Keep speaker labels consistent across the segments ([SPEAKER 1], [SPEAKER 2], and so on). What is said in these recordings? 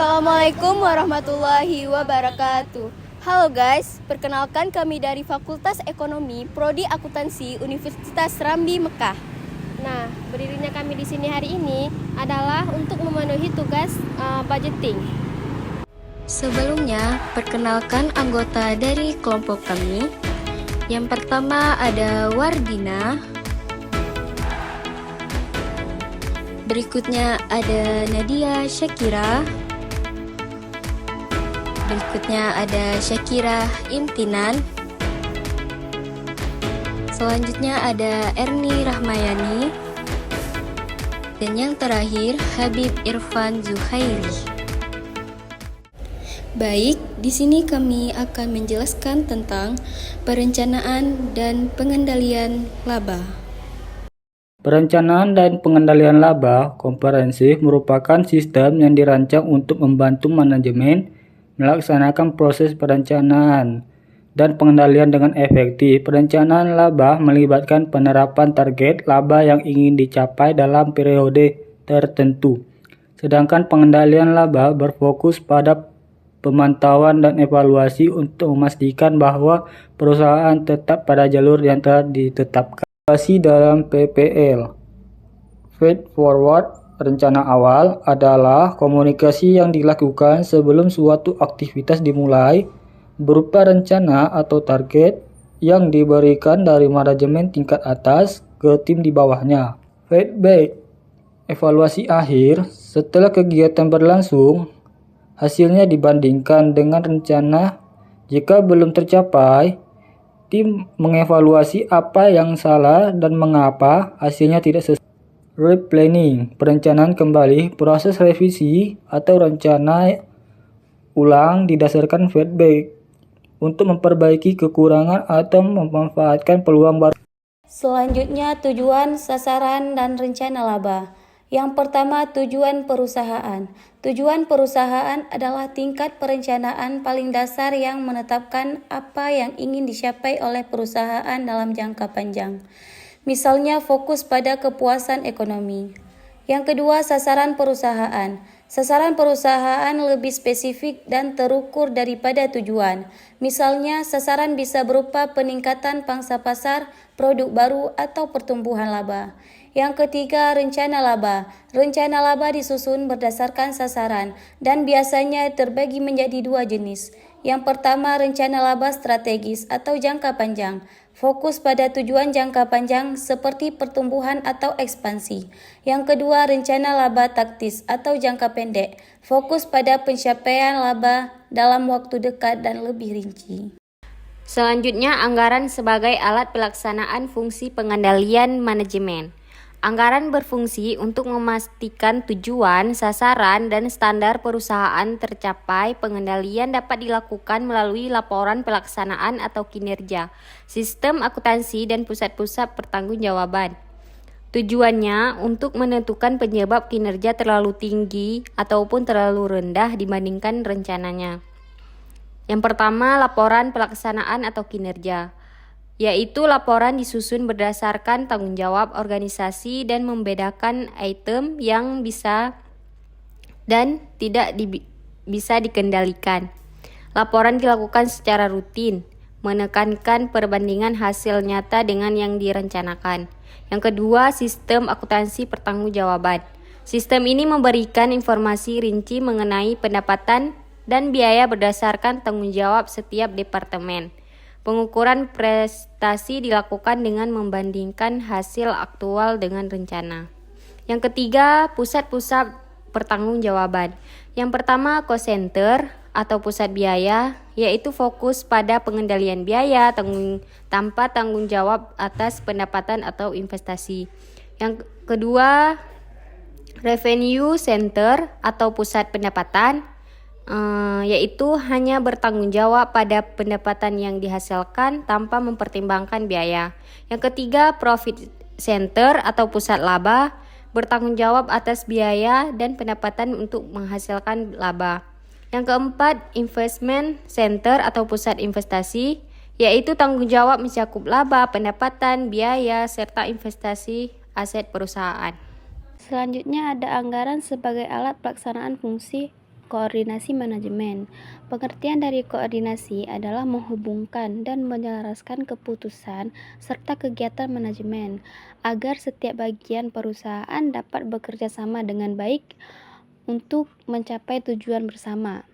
[SPEAKER 1] Assalamualaikum warahmatullahi wabarakatuh. Halo guys, perkenalkan kami dari Fakultas Ekonomi Prodi Akuntansi Universitas Rambi Mekah.
[SPEAKER 2] Nah, berdirinya kami di sini hari ini adalah untuk memenuhi tugas budgeting.
[SPEAKER 3] Sebelumnya, perkenalkan anggota dari kelompok kami. Yang pertama ada Wardina. Berikutnya ada Nadia Syakira. Berikutnya ada Syakira Imtinan. Selanjutnya ada Erni Rahmayani. Dan yang terakhir Habib Irfan Zuhairi. Baik, di sini kami akan menjelaskan tentang perencanaan dan pengendalian laba.
[SPEAKER 4] Perencanaan dan pengendalian laba komprehensif merupakan sistem yang dirancang untuk membantu manajemen melaksanakan proses perencanaan dan pengendalian dengan efektif. Perencanaan laba melibatkan penerapan target laba yang ingin dicapai dalam periode tertentu. Sedangkan pengendalian laba berfokus pada pemantauan dan evaluasi untuk memastikan bahwa perusahaan tetap pada jalur yang telah ditetapkan. Dalam PPL, Feed Forward, rencana awal adalah komunikasi yang dilakukan sebelum suatu aktivitas dimulai berupa rencana atau target yang diberikan dari manajemen tingkat atas ke tim di bawahnya. Feedback, evaluasi akhir setelah kegiatan berlangsung, hasilnya dibandingkan dengan rencana. Jika belum tercapai, tim mengevaluasi apa yang salah dan mengapa hasilnya tidak sesuai. Replanning, perencanaan kembali, proses revisi atau rencana ulang didasarkan feedback untuk memperbaiki kekurangan atau memanfaatkan peluang baru.
[SPEAKER 5] Selanjutnya, tujuan, sasaran, dan rencana laba. Yang pertama, tujuan perusahaan. Tujuan perusahaan adalah tingkat perencanaan paling dasar yang menetapkan apa yang ingin dicapai oleh perusahaan dalam jangka panjang. Misalnya, fokus pada kepuasan ekonomi. Yang kedua, sasaran perusahaan. Sasaran perusahaan lebih spesifik dan terukur daripada tujuan. Misalnya, sasaran bisa berupa peningkatan pangsa pasar, produk baru, atau pertumbuhan laba. Yang ketiga, rencana laba. Rencana laba disusun berdasarkan sasaran dan biasanya terbagi menjadi dua jenis. Yang pertama, rencana laba strategis atau jangka panjang. Fokus pada tujuan jangka panjang seperti pertumbuhan atau ekspansi. Yang kedua, rencana laba taktis atau jangka pendek. Fokus pada pencapaian laba dalam waktu dekat dan lebih rinci.
[SPEAKER 2] Selanjutnya, anggaran sebagai alat pelaksanaan fungsi pengendalian manajemen. Anggaran berfungsi untuk memastikan tujuan, sasaran, dan standar perusahaan tercapai. Pengendalian dapat dilakukan melalui laporan pelaksanaan atau kinerja, sistem akuntansi, dan pusat-pusat pertanggungjawaban. Tujuannya untuk menentukan penyebab kinerja terlalu tinggi ataupun terlalu rendah dibandingkan rencananya. Yang pertama, laporan pelaksanaan atau kinerja, yaitu laporan disusun berdasarkan tanggung jawab organisasi dan membedakan item yang bisa dan tidak bisa dikendalikan. Laporan dilakukan secara rutin, menekankan perbandingan hasil nyata dengan yang direncanakan. Yang kedua, sistem akuntansi pertanggungjawaban. Sistem ini memberikan informasi rinci mengenai pendapatan dan biaya berdasarkan tanggung jawab setiap departemen. Pengukuran prestasi dilakukan dengan membandingkan hasil aktual dengan rencana. Yang ketiga, pusat-pusat pertanggungjawaban. Yang pertama, cost center atau pusat biaya, yaitu fokus pada pengendalian biaya tanpa tanggung jawab atas pendapatan atau investasi. Yang kedua, revenue center atau pusat pendapatan, yaitu hanya bertanggung jawab pada pendapatan yang dihasilkan tanpa mempertimbangkan biaya. Yang ketiga, profit center atau pusat laba, bertanggung jawab atas biaya dan pendapatan untuk menghasilkan laba. Yang keempat, investment center atau pusat investasi, yaitu tanggung jawab mencakup laba, pendapatan, biaya, serta investasi aset perusahaan.
[SPEAKER 6] Selanjutnya ada anggaran sebagai alat pelaksanaan fungsi
[SPEAKER 3] koordinasi manajemen. Pengertian dari koordinasi adalah menghubungkan dan menyelaraskan keputusan serta kegiatan manajemen agar setiap bagian perusahaan dapat bekerja sama dengan baik untuk mencapai tujuan bersama.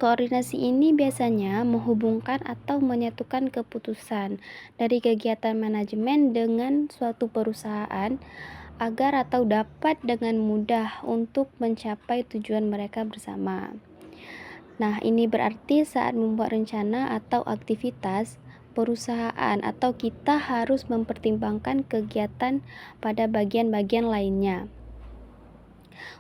[SPEAKER 3] Koordinasi ini biasanya menghubungkan atau menyatukan keputusan dari kegiatan manajemen dengan suatu perusahaan agar atau dapat dengan mudah untuk mencapai tujuan mereka bersama. Nah, ini berarti saat membuat rencana atau aktivitas perusahaan atau kita harus mempertimbangkan kegiatan pada bagian-bagian lainnya.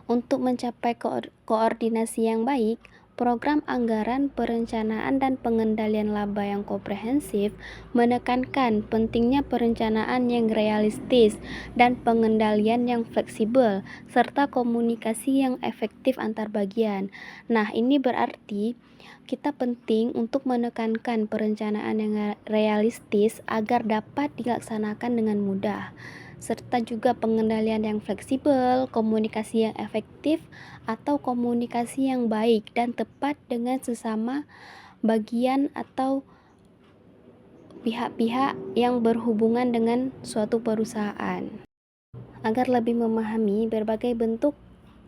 [SPEAKER 3] Untuk mencapai koordinasi yang baik, program anggaran, perencanaan, dan pengendalian laba yang komprehensif menekankan pentingnya perencanaan yang realistis dan pengendalian yang fleksibel, serta komunikasi yang efektif antar bagian. Nah, ini berarti kita penting untuk menekankan perencanaan yang realistis agar dapat dilaksanakan dengan mudah, serta juga pengendalian yang fleksibel, komunikasi yang efektif, atau komunikasi yang baik dan tepat dengan sesama bagian atau pihak-pihak yang berhubungan dengan suatu perusahaan. Agar lebih memahami berbagai bentuk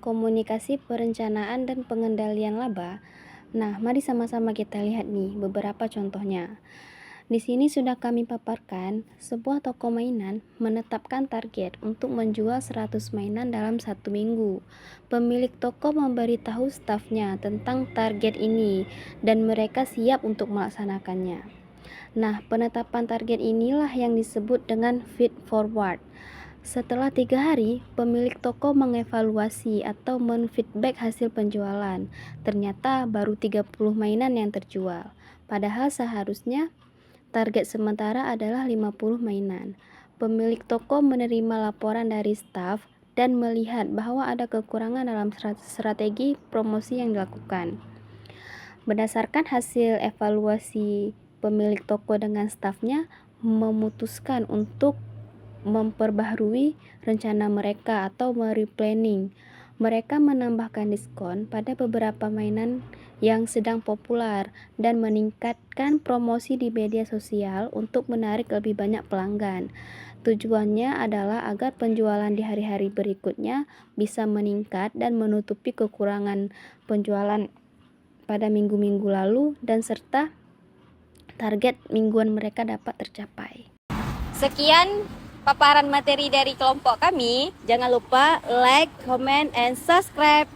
[SPEAKER 3] komunikasi perencanaan dan pengendalian laba, nah mari sama-sama kita lihat nih beberapa contohnya. Di sini sudah kami paparkan, sebuah toko mainan menetapkan target untuk menjual 100 mainan dalam 1 minggu. Pemilik toko memberitahu stafnya tentang target ini dan mereka siap untuk melaksanakannya. Nah, penetapan target inilah yang disebut dengan feed forward. Setelah 3 hari, pemilik toko mengevaluasi atau men-feedback hasil penjualan. Ternyata baru 30 mainan yang terjual. Padahal seharusnya target sementara adalah 50 mainan. Pemilik toko menerima laporan dari staf dan melihat bahwa ada kekurangan dalam strategi promosi yang dilakukan. Berdasarkan hasil evaluasi, pemilik toko dengan stafnya memutuskan untuk memperbaharui rencana mereka atau mereplanning. Mereka menambahkan diskon pada beberapa mainan yang sedang populer dan meningkatkan promosi di media sosial untuk menarik lebih banyak pelanggan. Tujuannya adalah agar penjualan di hari-hari berikutnya bisa meningkat dan menutupi kekurangan penjualan pada minggu-minggu lalu dan serta target mingguan mereka dapat tercapai.
[SPEAKER 2] Sekian paparan materi dari kelompok kami. Jangan lupa like, comment, and subscribe.